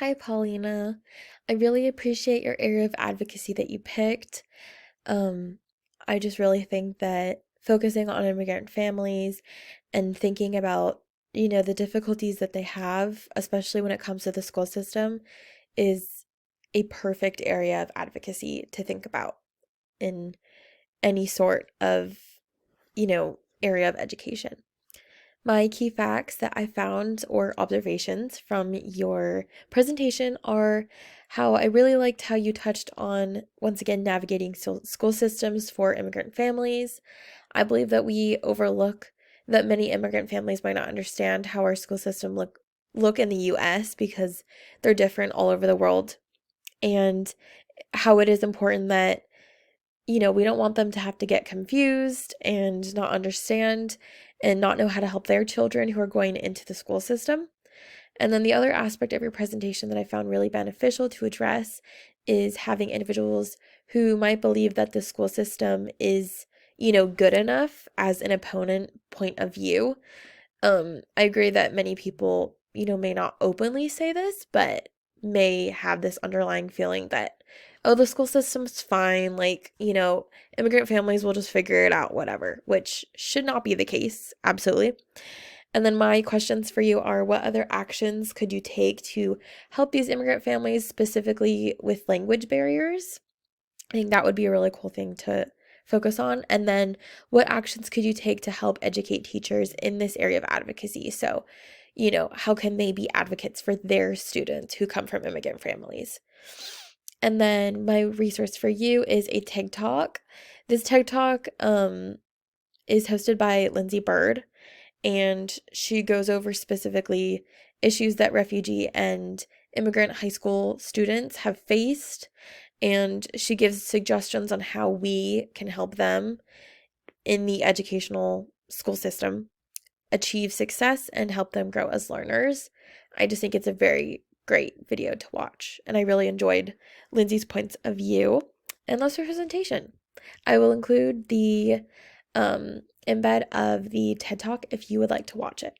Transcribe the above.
Hi, Paulina. I really appreciate your area of advocacy that you picked. Um, I just really think that focusing on immigrant families and thinking about, the difficulties that they have, especially when it comes to the school system, is a perfect area of advocacy to think about in any sort of, area of education. My key facts that I found or observations from your presentation are how I really liked how you touched on, once again, navigating school systems for immigrant families. I believe that we overlook that many immigrant families might not understand how our school system look in the US because they're different all over the world, and how it is important that we don't want them to have to get confused and not understand and not know how to help their children who are going into the school system. And then the other aspect of your presentation that I found really beneficial to address is having individuals who might believe that the school system is, good enough as an opponent point of view. I agree that many people, may not openly say this, but may have this underlying feeling that, oh, the school system's fine, like, immigrant families will just figure it out, whatever, which should not be the case, absolutely. And then my questions for you are, what other actions could you take to help these immigrant families, specifically with language barriers? I think that would be a really cool thing to focus on. And then what actions could you take to help educate teachers in this area of advocacy? So, how can they be advocates for their students who come from immigrant families? And then my resource for you is a TED Talk. This TED Talk is hosted by Lindsay Bird, and she goes over specifically issues that refugee and immigrant high school students have faced, and she gives suggestions on how we can help them in the educational school system achieve success and help them grow as learners. I just think it's a very great video to watch, and I really enjoyed Lindsay's points of view and loves her presentation. I will include the embed of the TED Talk if you would like to watch it.